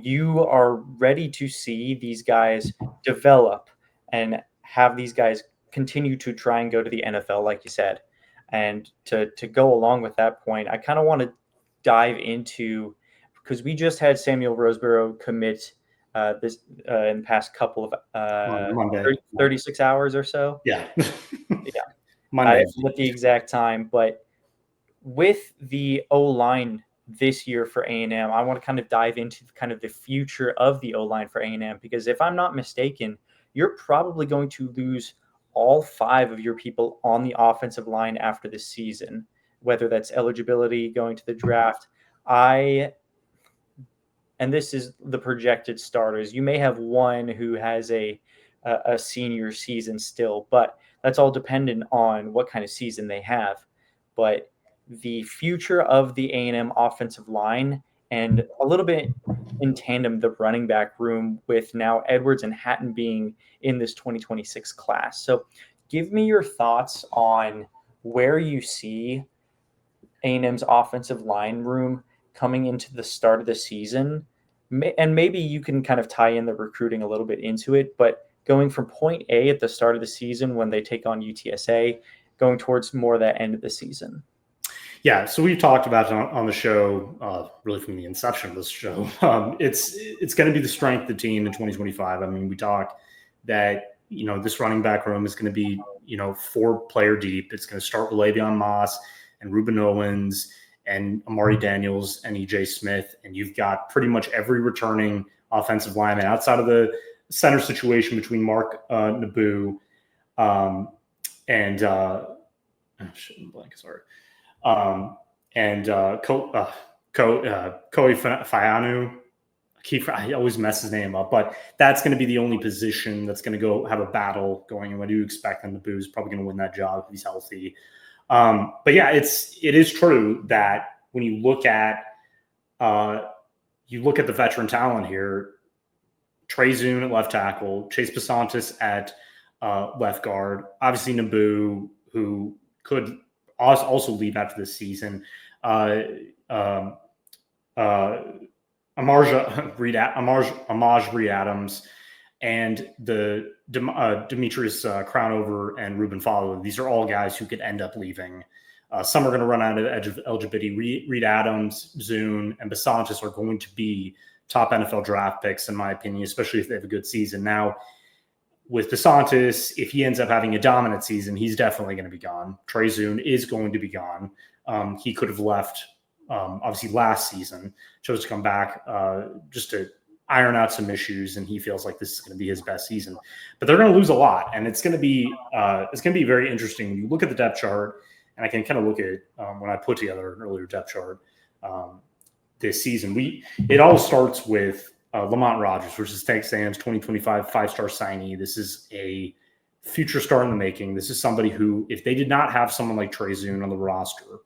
you are ready to see these guys develop and have these guys continue to try and go to the NFL, like you said. And to go along with that point, I kind of want to dive into, because we just had Samuel Roseborough commit this in the past couple of On Monday. 36 hours or so. Yeah. Yeah. Monday. I forget the exact time, but with the O-line this year for A&M, I want to kind of dive into kind of the future of the O-line for A&M, because if I'm not mistaken, you're probably going to lose all 5 of your people on the offensive line after this season, whether that's eligibility, going to the draft. And this is the projected starters. You may have one who has a senior season still, but that's all dependent on what kind of season they have. But the future of the A&M offensive line, and a little bit in tandem, the running back room, with now Edwards and Hatton being in this 2026 class. So give me your thoughts on where you see A&M's offensive line room coming into the start of the season. And maybe you can kind of tie in the recruiting a little bit into it, but going from point A at the start of the season when they take on UTSA, going towards more that end of the season. Yeah, so we've talked about it on the show, really from the inception of this show. It's going to be the strength of the team in 2025. I mean, we talked that, this running back room is going to be, 4-player deep. It's going to start with Le'Veon Moss and Ruben Owens and Amari Daniels and EJ Smith. And you've got pretty much every returning offensive lineman outside of the center situation between Mark Naboo and Koei Fayanu. I always mess his name up, but that's going to be the only position that's going to go have a battle going. And I do expect them, Naboo's probably going to win that job if he's healthy. But yeah, it is true that when you look at the veteran talent here, Trey Zune at left tackle, Chase Pasantis at left guard, obviously Naboo, who could also leave after this season, Amaj Reed Adams, and the Demetrius Crownover and Ruben Follow. These are all guys who could end up leaving. Some are going to run out of edge of eligibility. Reed Adams, Zune, and Basantis are going to be top NFL draft picks, in my opinion, especially if they have a good season. Now, with Basantis, if he ends up having a dominant season, he's definitely going to be gone. Trey Zune is going to be gone. He could have left, obviously, last season, chose to come back just to iron out some issues, and he feels like this is going to be his best season. But they're going to lose a lot, and it's going to be very interesting. When you look at the depth chart, and I can kind of look at when I put together an earlier depth chart this season. It all starts with Lamont Rogers, which is Texas A&M's 2025 5-star signee. This is a future star in the making. This is somebody who, if they did not have someone like Trey Zune on the roster,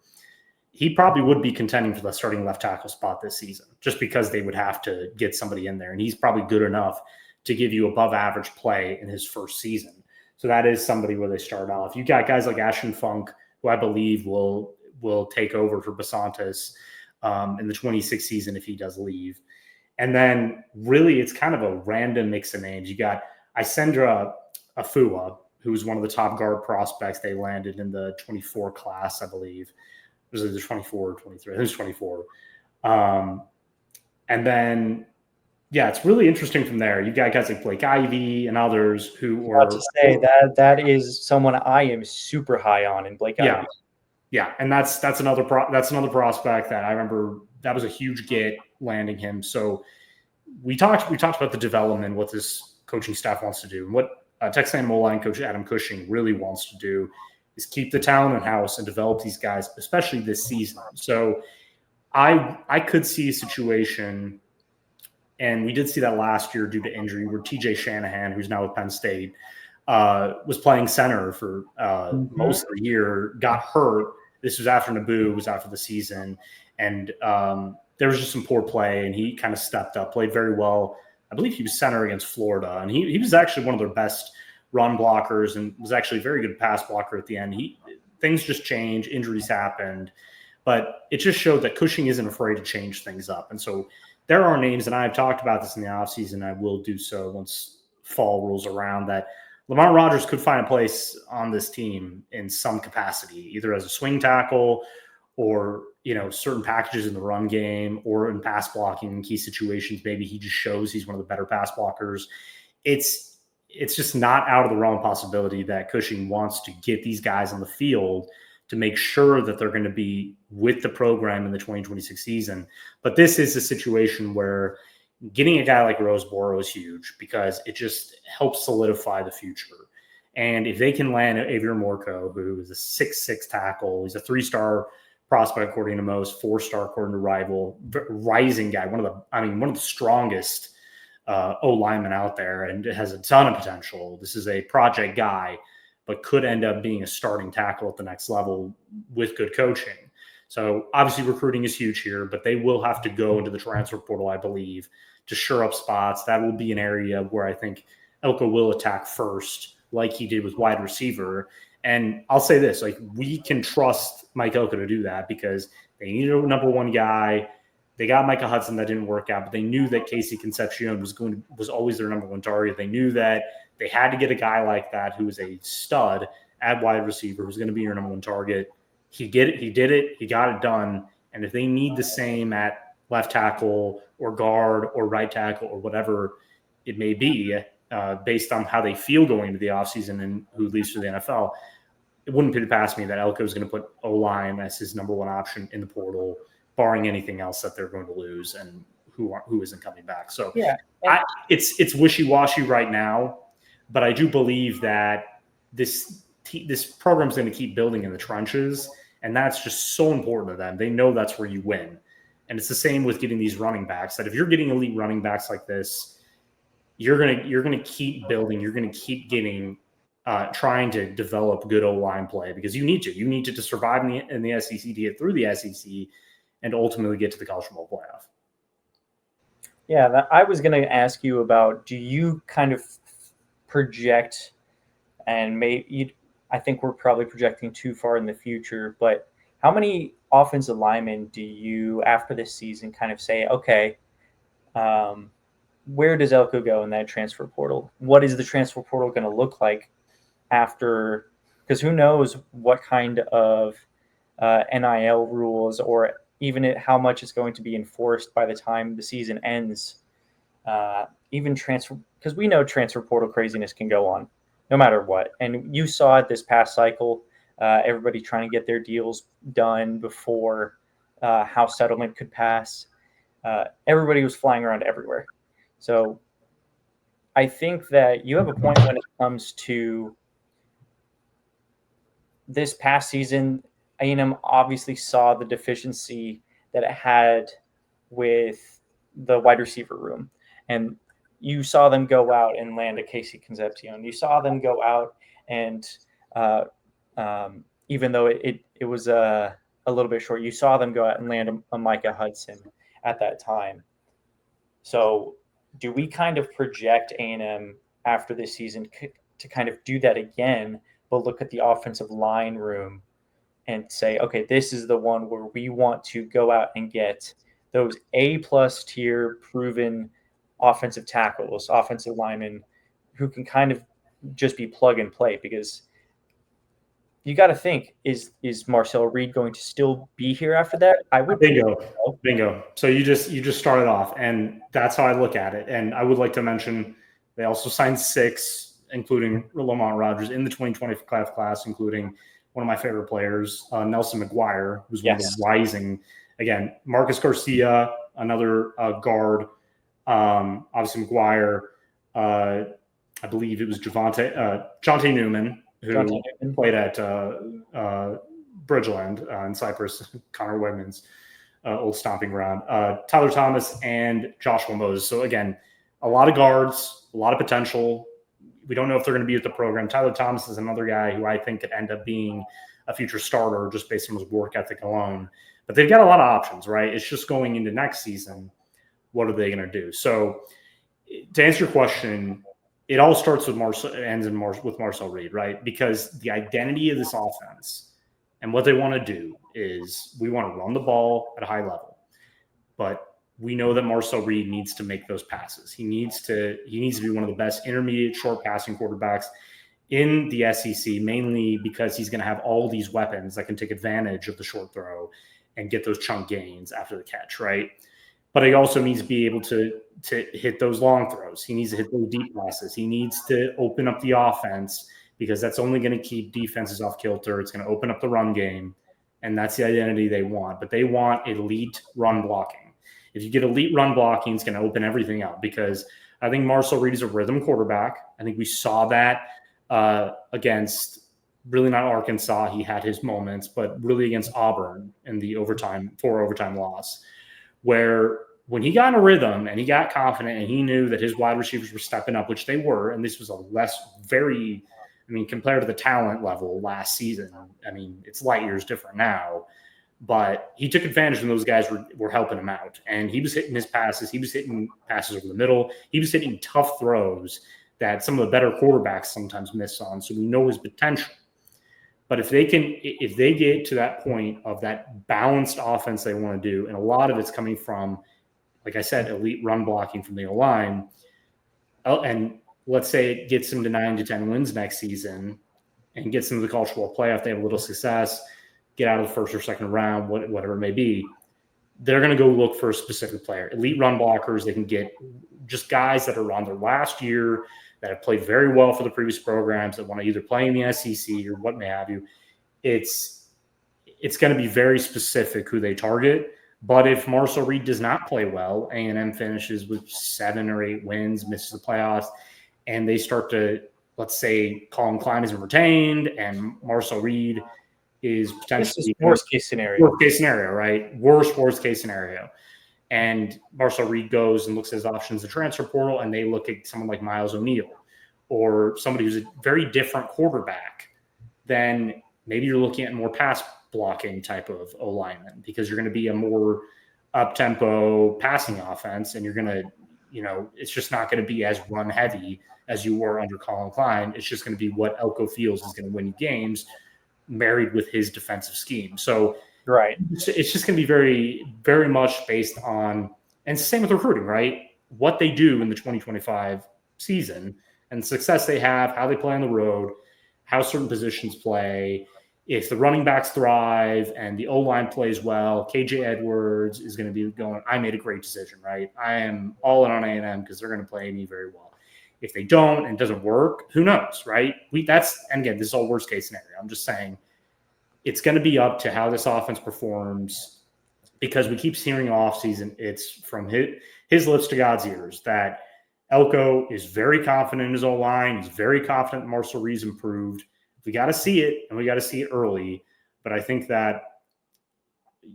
he probably would be contending for the starting left tackle spot this season, just because they would have to get somebody in there. And he's probably good enough to give you above average play in his first season. So that is somebody where they start off. You got guys like Ashton Funk, who I believe will take over for Basantis in the 26th season if he does leave. And then really it's kind of a random mix of names. You got Isendra Afua, who's one of the top guard prospects they landed in the 24 class, I believe. Was it the 24 or 23? I think it was 24. And then, yeah, it's really interesting from there. You got guys like Blake Ivy and others who are. To say that is someone I am super high on in Blake Ivy. Yeah, and that's another prospect that I remember. That was a huge get landing him. So we talked about the development, what this coaching staff wants to do, and what Texas A&M O-line coach Adam Cushing really wants to do is keep the talent in house and develop these guys, especially this season. So I could see a situation, and we did see that last year due to injury, where TJ Shanahan, who's now with Penn State, was playing center for most of the year, got hurt. This was after Naboo was out for the season, and there was just some poor play, and he kind of stepped up, played very well. I believe he was center against Florida, and he was actually one of their best run blockers and was actually a very good pass blocker at the end. Things just changed, injuries happened, but it just showed that Cushing isn't afraid to change things up. And so there are names, and I've talked about this in the offseason. I will do so once fall rolls around, that Lamont Rogers could find a place on this team in some capacity, either as a swing tackle or, certain packages in the run game or in pass blocking in key situations. Maybe he just shows he's one of the better pass blockers. It's just not out of the realm of possibility that Cushing wants to get these guys on the field to make sure that they're going to be with the program in the 2026 season. But this is a situation where getting a guy like Roseboro is huge because it just helps solidify the future. And if they can land Avier Morco, who is a 6'6" tackle, he's a 3-star prospect according to most, 4-star according to Rival, rising guy, one of the strongest O linemen out there, and it has a ton of potential. This is a project guy, but could end up being a starting tackle at the next level with good coaching. So obviously recruiting is huge here, but they will have to go into the transfer portal, I believe, to shore up spots. That will be an area where I think Elko will attack first, like he did with wide receiver. And I'll say this, we can trust Mike Elko to do that because they needed a number one guy. They got Micah Hudson, that didn't work out, but they knew that Casey Concepcion was always their number one target. They knew that they had to get a guy like that who was a stud at wide receiver, who's going to be your number one target. He did it. He got it done. And if they need the same at left tackle or guard or right tackle or whatever it may be, based on how they feel going into the offseason and who leads to the NFL, it wouldn't put it past me that Elko is going to put O-line as his number one option in the portal, barring anything else that they're going to lose and who isn't coming back. So Yeah. It's wishy-washy right now, but I do believe that this program is going to keep building in the trenches, and that's just so important to them. They know that's where you win. And it's the same with getting these running backs, that if you're getting elite running backs like this, you're going to keep building. You're going to keep getting trying to develop good O-line play because you need to survive in the SEC, to get through the SEC, and ultimately get to the college football playoff. Yeah, I was going to ask you about, do you kind of project, and I think we're probably projecting too far in the future, but how many offensive linemen do you, after this season, kind of say, okay, where does Elko go in that transfer portal? What is the transfer portal going to look like after? Because who knows what kind of NIL rules or even how much is going to be enforced by the time the season ends. Even transfer, because we know transfer portal craziness can go on no matter what. And you saw it this past cycle, everybody trying to get their deals done before house settlement could pass. Everybody was flying around everywhere. So I think that you have a point when it comes to this past season. A&M obviously saw the deficiency that it had with the wide receiver room. And you saw them go out and land a Casey Concepcion. You saw them go out and even though it was a little bit short, you saw them go out and land a Micah Hudson at that time. So do we kind of project A&M after this season to kind of do that again, but look at the offensive line room and say, okay, this is the one where we want to go out and get those A-plus tier proven offensive tackles, offensive linemen who can kind of just be plug and play? Because you got to think, is Marcel Reed going to still be here after that? I would bingo. So you just started off, and that's how I look at it. And I would like to mention they also signed 6, including Lamont Rogers, in the 2025 class, including one of my favorite players, Nelson McGuire, who's one of the rising, again, Marcus Garcia, another guard, obviously McGuire, I believe it was Jonte Newman, who played at Bridgeland in Cyprus, Connor Wegman's old stomping ground, Tyler Thomas, and Joshua Moses. So again, a lot of guards, a lot of potential. We don't know if they're going to be with the program. Tyler Thomas is another guy who I think could end up being a future starter just based on his work ethic alone. But they've got a lot of options, right? It's just going into next season, what are they going to do? So to answer your question, it all starts with with Marcel Reed, right? Because the identity of this offense and what they want to do is we want to run the ball at a high level. But we know that Marcel Reed needs to make those passes. He needs to be one of the best intermediate short passing quarterbacks in the SEC, mainly because he's going to have all these weapons that can take advantage of the short throw and get those chunk gains after the catch, right? But he also needs to be able to hit those long throws. He needs to hit those deep passes. He needs to open up the offense because that's only going to keep defenses off kilter. It's going to open up the run game, and that's the identity they want. But they want elite run blocking. If you get elite run blocking, it's going to open everything up because I think Marcel Reed is a rhythm quarterback. I think we saw that against really not Arkansas. He had his moments, but really against Auburn in the four overtime loss, where when he got in a rhythm and he got confident and he knew that his wide receivers were stepping up, which they were, and this was compared to the talent level last season, it's light years different now, but he took advantage when those guys were helping him out. And he was hitting his passes. He was hitting passes over the middle. He was hitting tough throws that some of the better quarterbacks sometimes miss on. So we know his potential. But if they get to that point of that balanced offense they want to do, and a lot of it's coming from, like I said, elite run blocking from the O-line, and let's say it gets them to 9 to 10 wins next season and gets them to the college football playoff, they have a little success, get out of the first or second round, whatever it may be, they're going to go look for a specific player. Elite run blockers, they can get just guys that are on their last year, that have played very well for the previous programs, that want to either play in the SEC or what may have you. It's going to be very specific who they target. But if Marcel Reed does not play well, A&M finishes with 7 or 8 wins, misses the playoffs, and they start to, let's say, Colin Klein isn't retained, and Marcel Reed is potentially worst case scenario. Worst case scenario, right? Worst case scenario. And Marcel Reed goes and looks at his options in the transfer portal, and they look at someone like Miles O'Neill or somebody who's a very different quarterback, then maybe you're looking at more pass blocking type of O-lineman because you're going to be a more up-tempo passing offense, and you're going to, it's just not going to be as run-heavy as you were under Colin Klein. It's just going to be what Elko feels is going to win games married with his defensive scheme. So right, it's just going to be very, very much based on, and same with recruiting, right? What they do in the 2025 season and the success they have, how they play on the road, how certain positions play. If the running backs thrive and the O-line plays well, KJ Edwards is going to be going, I made a great decision, right? I am all in on A&M because they're going to play me very well. If they don't and it doesn't work, who knows, right? And again, this is all worst case scenario. I'm just saying it's going to be up to how this offense performs because we keep hearing off season. It's from his lips to God's ears that Elko is very confident in his O-line. He's very confident Marcel Reed's improved. We got to see it, and we got to see it early. But I think that,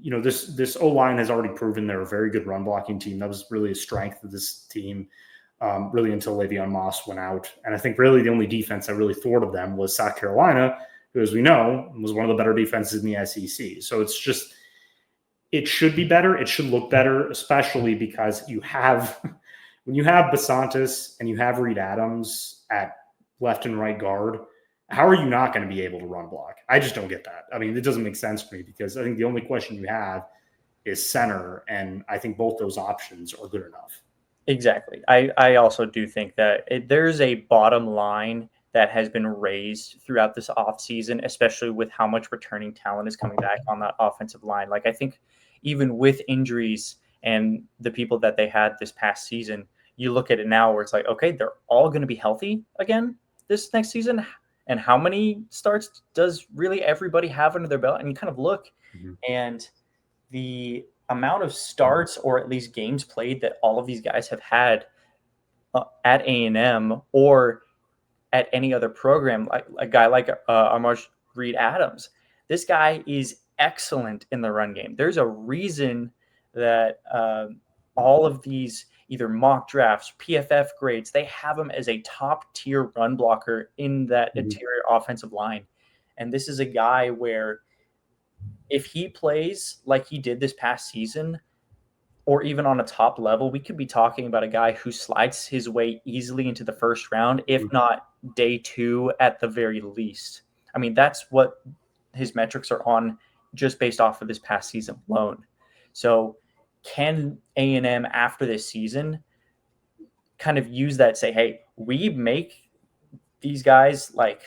this O-line has already proven they're a very good run blocking team. That was really a strength of this team, really until Le'Veon Moss went out. And I think really the only defense that really thwarted them was South Carolina, who, as we know, was one of the better defenses in the SEC. So it's just, it should be better. It should look better, especially because when you have Basantis and you have Reed Adams at left and right guard, how are you not going to be able to run block? I just don't get that. It doesn't make sense to me because I think the only question you have is center, and I think both those options are good enough. Exactly. I also do think that there's a bottom line that has been raised throughout this offseason, especially with how much returning talent is coming back on that offensive line. Like, I think even with injuries and the people that they had this past season, you look at it now where it's like, okay, they're all going to be healthy again this next season. And how many starts does really everybody have under their belt? And you kind of look, and the amount of starts or at least games played that all of these guys have had at A&M or at any other program, like a guy like Reed Adams, this guy is excellent in the run game. There's a reason that all of these either mock drafts, PFF grades, they have him as a top tier run blocker in that interior offensive line. And this is a guy where if he plays like he did this past season, or even on a top level, we could be talking about a guy who slides his way easily into the first round, if not day 2 at the very least. That's what his metrics are on just based off of this past season alone. So can A&M after this season kind of use that, say, hey, we make these guys, like,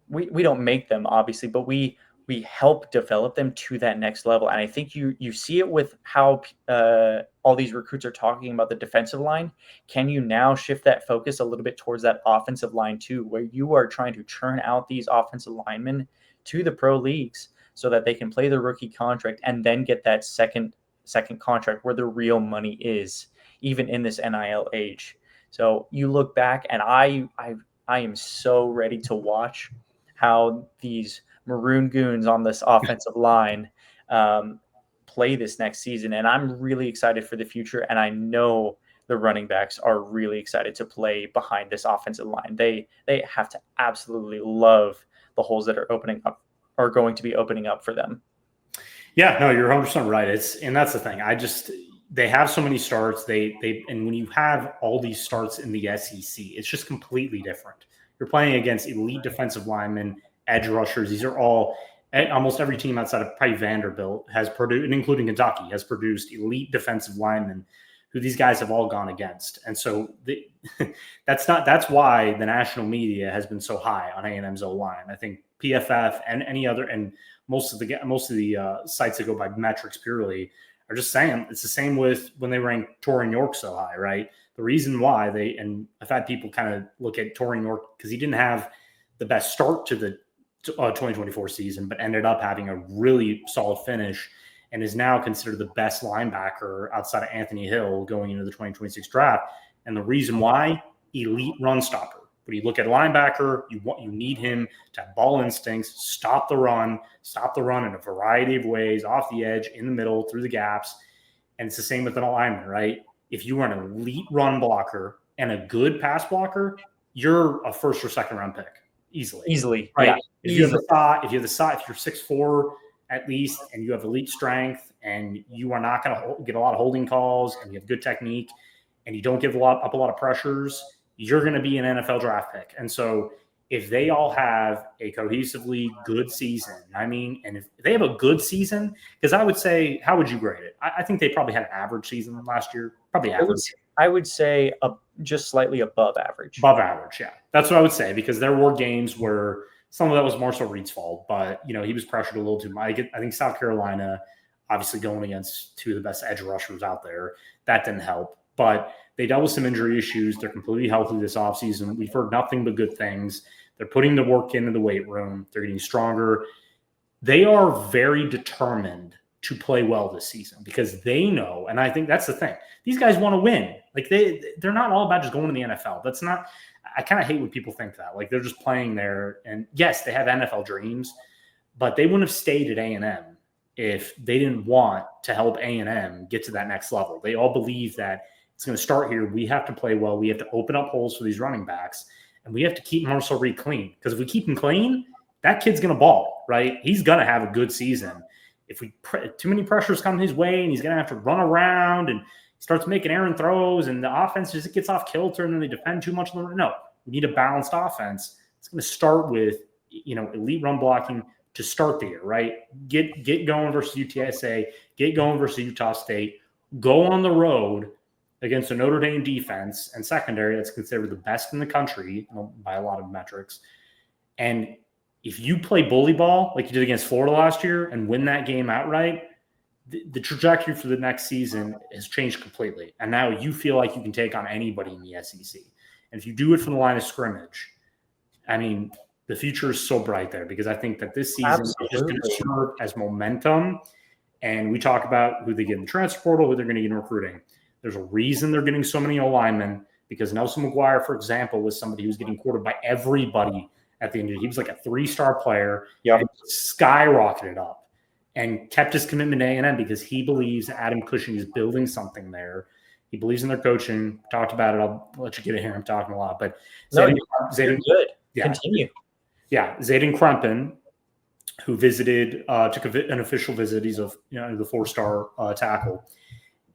we don't make them obviously, but we help develop them to that next level. And I think you see it with how all these recruits are talking about the defensive line. Can you now shift that focus a little bit towards that offensive line too, where you are trying to churn out these offensive linemen to the pro leagues so that they can play the rookie contract and then get that second contract where the real money is, even in this NIL age. So you look back, and I am so ready to watch how these Maroon Goons on this offensive line play this next season. And I'm really excited for the future. And I know the running backs are really excited to play behind this offensive line. They have to absolutely love the holes that are going to be opening up for them. Yeah, no, you're 100% right. And that's the thing. They have so many starts. And when you have all these starts in the SEC, it's just completely different. You're playing against elite defensive linemen, edge rushers. These are all, almost every team outside of probably Vanderbilt has produced, and including Kentucky, has produced elite defensive linemen who these guys have all gone against. And so that's why the national media has been so high on A&M's O-line. I think PFF and any other, and most of the sites that go by metrics purely are just saying it's the same with when they rank Torrin York so high, right? The reason why and I've had people kind of look at Torrin York because he didn't have the best start to the 2024 season, but ended up having a really solid finish and is now considered the best linebacker outside of Anthony Hill going into the 2026 draft. And the reason why, elite run stopper. When you look at a linebacker, you need him to have ball instincts, stop the run in a variety of ways, off the edge, in the middle, through the gaps. And it's the same with an lineman, right? If you are an elite run blocker and a good pass blocker, you're a first or second round pick easily, right? Yeah, if you have the size, if you're 6'4" at least, and you have elite strength, and you are not going to get a lot of holding calls, and you have good technique, and you don't give up a lot of pressures, you're going to be an NFL draft pick. And so if they all have a cohesively good season, and if they have a good season, because I would say, how would you grade it? I think they probably had an average season last year, probably average. I would say just slightly above average. Above average, yeah. That's what I would say, because there were games where some of that was more so Reed's fault, but, he was pressured a little too much. I think South Carolina, obviously going against two of the best edge rushers out there, that didn't help. But they dealt with some injury issues. They're completely healthy this offseason. We've heard nothing but good things. They're putting the work into the weight room. They're getting stronger. They are very determined to play well this season because they know, and I think that's the thing. These guys want to win. Like they're not all about just going to the NFL. That's not. I kind of hate when people think that. Like they're just playing there, and yes, they have NFL dreams, but they wouldn't have stayed at A&M if they didn't want to help A&M get to that next level. They all believe that it's going to start here. We have to play well. We have to open up holes for these running backs, and we have to keep Marcel Reed clean. Because if we keep him clean, that kid's going to ball, right? He's going to have a good season. If too many pressures come his way, and he's going to have to run around and starts making errant throws, and the offense just gets off kilter, and then they defend too much. No, we need a balanced offense. It's going to start with elite run blocking to start the year, right? Get going versus UTSA, get going versus Utah State, go on the road against a Notre Dame defense and secondary that's considered the best in the country by a lot of metrics. And if you play bully ball like you did against Florida last year and win that game outright, the trajectory for the next season has changed completely. And now you feel like you can take on anybody in the SEC. And if you do it from the line of scrimmage, the future is so bright there, because I think that this season is just going to serve as momentum. And we talk about who they get in the transfer portal, who they're going to get in recruiting. There's a reason they're getting so many O-linemen, because Nelson McGuire, for example, was somebody who was getting courted by everybody at the end of the year. He was like a 3-star player, and skyrocketed up and kept his commitment to A&M because he believes Adam Cushing is building something there. He believes in their coaching. Talked about it. I'll let you get it here. I'm talking a lot, but Zayden, good. Yeah. Continue. Yeah, Zayden Krempin, who visited, took an official visit. He's the 4-star tackle,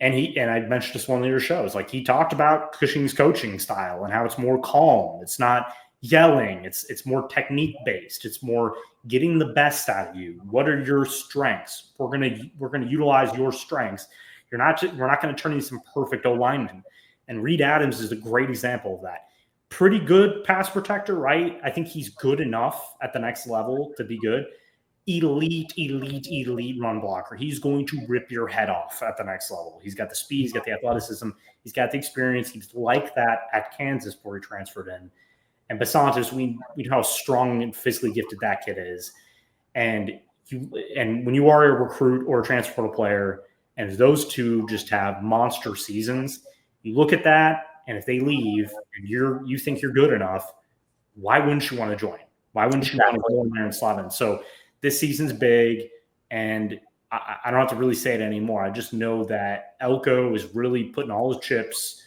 and I mentioned this one of your shows. Like, he talked about Cushing's coaching style and how it's more calm. It's not yelling. It's more technique based. It's more getting the best out of you. What are your strengths? We're gonna utilize your strengths. we're not going to turn into some perfect O linemen. And Reed Adams is a great example of that. Pretty good pass protector, right? I think he's good enough at the next level to be good. Elite run blocker. He's going to rip your head off at the next level. He's got the speed, he's got the athleticism, he's got the experience. He's like that at Kansas before he transferred in. And Basantis, we know how strong and physically gifted that kid is. And when you are a recruit or a transfer portal player, and those two just have monster seasons, you look at that, and if they leave and you think you're good enough, why wouldn't you want to join? Why wouldn't you want to go in there and slot in? So this season's big, and I don't have to really say it anymore. I just know that Elko is really putting all his chips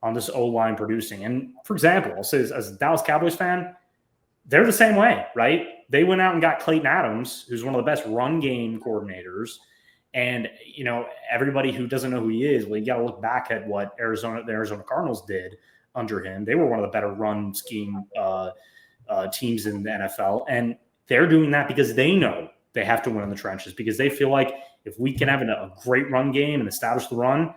on this O-line producing. And for example, I'll say this, as a Dallas Cowboys fan, they're the same way, right? They went out and got Clayton Adams, who's one of the best run game coordinators. And, everybody who doesn't know who he is, well, you got to look back at what the Arizona Cardinals did under him. They were one of the better run scheme teams in the NFL. And they're doing that because they know they have to win in the trenches, because they feel like if we can have a great run game and establish the run,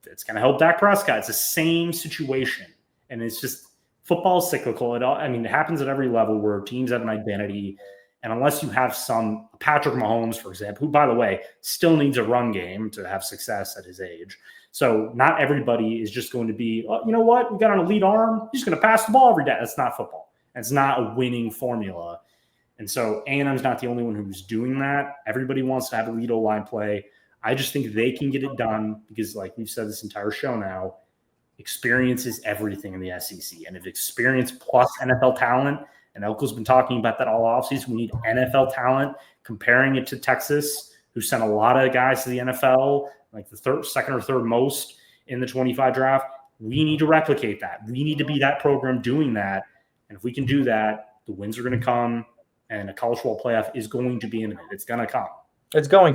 it's going to help Dak Prescott. It's the same situation. And it's just, football is cyclical. It happens at every level where teams have an identity. And unless you have some Patrick Mahomes, for example, who, by the way, still needs a run game to have success at his age. So not everybody is just going to be, oh, you know what? We got an elite arm. He's going to pass the ball every day. That's not football. It's not a winning formula. And so A&M's not the only one who's doing that. Everybody wants to have elite O-line play. I just think they can get it done because, like we've said this entire show now, experience is everything in the SEC. And if experience plus NFL talent, and Elko's been talking about that all offseason, we need NFL talent, comparing it to Texas, who sent a lot of guys to the NFL, like the second or third most in the 25 draft. We need to replicate that. We need to be that program doing that. And if we can do that, the wins are going to come, and a college football playoff is going to be imminent. It's going to come. It's going to.